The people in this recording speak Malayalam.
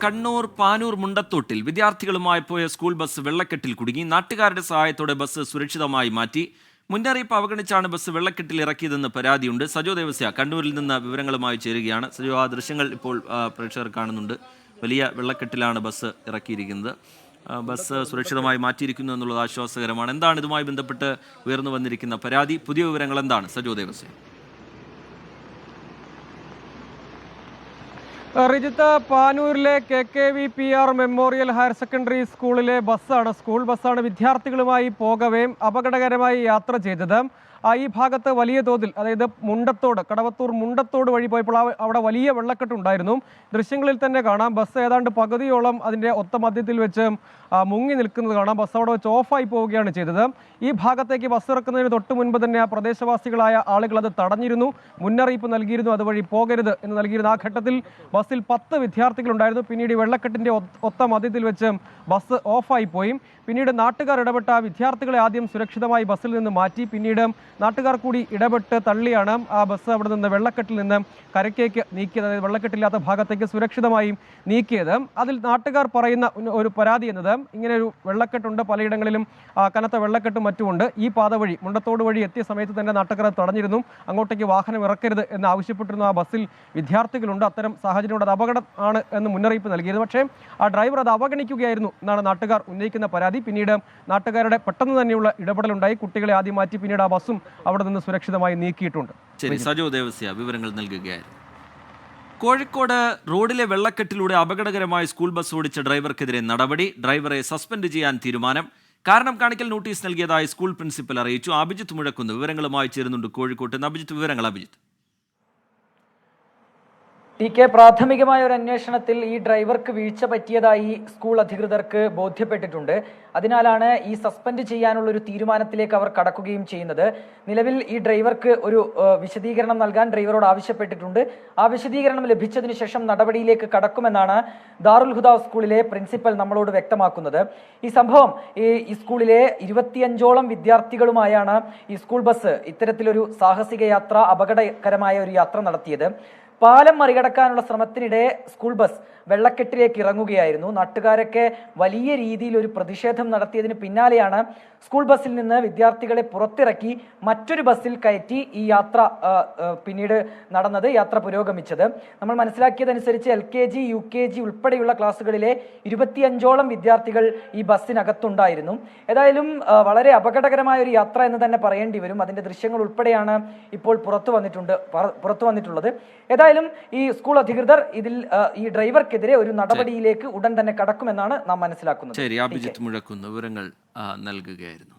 കണ്ണൂർ പാനൂർ മുണ്ടത്തോട്ടിൽ വിദ്യാർത്ഥികളുമായി പോയ സ്കൂൾ ബസ് വെള്ളക്കെട്ടിൽ കുടുങ്ങി. നാട്ടുകാരുടെ സഹായത്തോടെ ബസ് സുരക്ഷിതമായി മാറ്റി. മുന്നറിയിപ്പ് അവഗണിച്ചാണ് ബസ് വെള്ളക്കെട്ടിൽ ഇറക്കിയതെന്ന് പരാതിയുണ്ട്. സജോ ദേവസ്യ കണ്ണൂരിൽ നിന്ന് വിവരങ്ങളുമായി ചേരുകയാണ്. സജോ, ആ ദൃശ്യങ്ങൾ ഇപ്പോൾ പ്രേക്ഷകർ കാണുന്നുണ്ട്. വലിയ വെള്ളക്കെട്ടിലാണ് ബസ് ഇറക്കിയിരിക്കുന്നത്. ബസ് സുരക്ഷിതമായി മാറ്റിയിരിക്കുന്നു എന്നുള്ളത് ആശ്വാസകരമാണ്. എന്താണ് ഇതുമായി ബന്ധപ്പെട്ട് ഉയർന്നു വന്നിരിക്കുന്ന പരാതി? പുതിയ വിവരങ്ങൾ എന്താണ് സജോ ദേവസ്യ? റിജിത്ത്, പാനൂരിലെ KKVPR മെമ്മോറിയൽ ഹയർ സെക്കൻഡറി സ്കൂളിലെ സ്കൂൾ ബസ്സാണ് വിദ്യാർത്ഥികളുമായി പോകവേ അപകടകരമായി യാത്ര ചെയ്തത്. ഈ ഭാഗത്ത് വലിയ തോതിൽ, അതായത് കടവത്തൂർ മുണ്ടത്തോട് വഴി പോയപ്പോൾ അവിടെ വലിയ വെള്ളക്കെട്ടുണ്ടായിരുന്നു. ദൃശ്യങ്ങളിൽ തന്നെ കാണാം, ബസ് ഏതാണ്ട് പകുതിയോളം അതിൻ്റെ ഒത്ത മധ്യത്തിൽ വെച്ച് മുങ്ങി നിൽക്കുന്നത് കാണാം. ബസ് അവിടെ വെച്ച് ഓഫായി പോവുകയാണ് ചെയ്തത്. ഈ ഭാഗത്തേക്ക് ബസ് ഇറക്കുന്നതിന് തൊട്ട് മുൻപ് തന്നെ ആ പ്രദേശവാസികളായ ആളുകൾ അത് തടഞ്ഞിരുന്നു, മുന്നറിയിപ്പ് നൽകിയിരുന്നു, അതുവഴി പോകരുത് എന്ന് നൽകിയിരുന്നു. ആ ഘട്ടത്തിൽ ബസ്സിൽ 10 വിദ്യാർത്ഥികളുണ്ടായിരുന്നു. പിന്നീട് വെള്ളക്കെട്ടിൻ്റെ ഒത്ത മധ്യത്തിൽ വെച്ച് ബസ് ഓഫായി പോയി. പിന്നീട് നാട്ടുകാർ ഇടപെട്ട വിദ്യാർത്ഥികളെ ആദ്യം സുരക്ഷിതമായി ബസ്സിൽ നിന്ന് മാറ്റി. പിന്നീട് നാട്ടുകാർ കൂടി ഇടപെട്ട് തള്ളിയാണ് ആ ബസ് അവിടെ നിന്ന് വെള്ളക്കെട്ടിൽ നിന്ന് കരയ്ക്കേക്ക് നീക്കിയത്, അതായത് വെള്ളക്കെട്ടില്ലാത്ത ഭാഗത്തേക്ക് സുരക്ഷിതമായി നീക്കിയത്. അതിൽ നാട്ടുകാർ പറയുന്ന ഒരു പരാതി എന്നത്, ഇങ്ങനെ ഒരു വെള്ളക്കെട്ടുണ്ട്, പലയിടങ്ങളിലും കനത്ത വെള്ളക്കെട്ടും മറ്റുമുണ്ട്. ഈ പാത വഴി മുണ്ടത്തോട് വഴി എത്തിയ സമയത്ത് തന്നെ നാട്ടുകാർ തടഞ്ഞിരുന്നു, അങ്ങോട്ടേക്ക് വാഹനം ഇറക്കരുത് എന്ന് ആവശ്യപ്പെട്ടിരുന്നു. ആ ബസ്സിൽ വിദ്യാർത്ഥികളുണ്ട്. അത്തരം സാഹചര്യം അത് അപകടം ആണ് എന്ന് മുന്നറിയിപ്പ് നൽകിയിരുന്നു. പക്ഷേ ആ ഡ്രൈവർ അത് അവഗണിക്കുകയായിരുന്നു എന്നാണ് നാട്ടുകാർ ഉന്നയിക്കുന്ന പരാതി. പിന്നീട് നാട്ടുകാരുടെ പെട്ടെന്ന് തന്നെയുള്ള ഇടപെടലുണ്ടായി. കുട്ടികളെ ആദ്യം മാറ്റി പിന്നീട് ആ ബസ്സും അവിടെ നിന്ന് സുരക്ഷിതമായി നീക്കിയിട്ടുണ്ട്. ശരി, സജോ ദേവസ്യ വിവരങ്ങൾ നൽകുകയായിരുന്നു. കോഴിക്കോട് റോഡിലെ വെള്ളക്കെട്ടിലൂടെ അപകടകരമായി സ്കൂൾ ബസ് ഓടിച്ച ഡ്രൈവർക്കെതിരെ നടപടി. ഡ്രൈവറെ സസ്പെൻഡ് ചെയ്യാൻ തീരുമാനം. കാരണം കാണിക്കൽ നോട്ടീസ് നൽകിയതായി സ്കൂൾ പ്രിൻസിപ്പൽ അറിയിച്ചു. അഭിജിത്ത് മുഴക്കുന്ന് വിവരങ്ങളുമായി ചേരുന്നുണ്ട് കോഴിക്കോട്ട്. അഭിജിത്ത്, വിവരങ്ങൾ അഭിജിത്ത്. പ്രാഥമികമായ ഒരു അന്വേഷണത്തിൽ ഈ ഡ്രൈവർക്ക് വീഴ്ച പറ്റിയതായി സ്കൂൾ അധികൃതർക്ക് ബോധ്യപ്പെട്ടിട്ടുണ്ട്. അതിനാലാണ് ഈ സസ്പെൻഡ് ചെയ്യാനുള്ള ഒരു തീരുമാനത്തിലേക്ക് അവർ കടക്കുകയും ചെയ്യുന്നത്. നിലവിൽ ഈ ഡ്രൈവർക്ക് ഒരു വിശദീകരണം നൽകാൻ ഡ്രൈവറോട് ആവശ്യപ്പെട്ടിട്ടുണ്ട്. ആ വിശദീകരണം ലഭിച്ചതിന് ശേഷം നടപടിയിലേക്ക് കടക്കുമെന്നാണ് ദാറുൽ ഹുദ സ്കൂളിലെ പ്രിൻസിപ്പൽ നമ്മളോട് വ്യക്തമാക്കുന്നത്. ഈ സംഭവം ഈ സ്കൂളിലെ 25ഓളം വിദ്യാർത്ഥികളുമായാണ് ഈ സ്കൂൾ ബസ് ഇത്തരത്തിലൊരു സാഹസിക യാത്ര, അപകടകരമായ ഒരു യാത്ര നടത്തിയത്. പാലം മറികടക്കാനുള്ള ശ്രമത്തിനിടെ സ്കൂൾ ബസ് വെള്ളക്കെട്ടിലേക്ക് ഇറങ്ങുകയായിരുന്നു. നാട്ടുകാരൊക്കെ വലിയ രീതിയിൽ ഒരു പ്രതിഷേധം നടത്തിയതിന് പിന്നാലെയാണ് സ്കൂൾ ബസ്സിൽ നിന്ന് വിദ്യാർത്ഥികളെ പുറത്തിറക്കി മറ്റൊരു ബസ്സിൽ കയറ്റി ഈ യാത്ര പിന്നീട് നടന്നത്, യാത്ര പുരോഗമിച്ചത്. നമ്മൾ മനസ്സിലാക്കിയതനുസരിച്ച് LKG, UKG ഉൾപ്പെടെയുള്ള ക്ലാസ്സുകളിലെ 25ഓളം വിദ്യാർത്ഥികൾ ഈ ബസ്സിനകത്തുണ്ടായിരുന്നു. ഏതായാലും വളരെ അപകടകരമായ ഒരു യാത്ര എന്ന് തന്നെ പറയേണ്ടി വരും. അതിന്റെ ദൃശ്യങ്ങൾ ഉൾപ്പെടെയാണ് ഇപ്പോൾ പുറത്തു വന്നിട്ടുള്ളത്. ഏതായാലും ഈ സ്കൂൾ അധികൃതർ ഈ ഡ്രൈവർക്കെതിരെ ഒരു നടപടിയിലേക്ക് ഉടൻ തന്നെ കടക്കുമെന്നാണ് നാം മനസ്സിലാക്കുന്നത്. ശരി, അഭിജിത്ത് മുഴക്കുന്ന് വിവരങ്ങൾ നൽകുകയായിരുന്നു.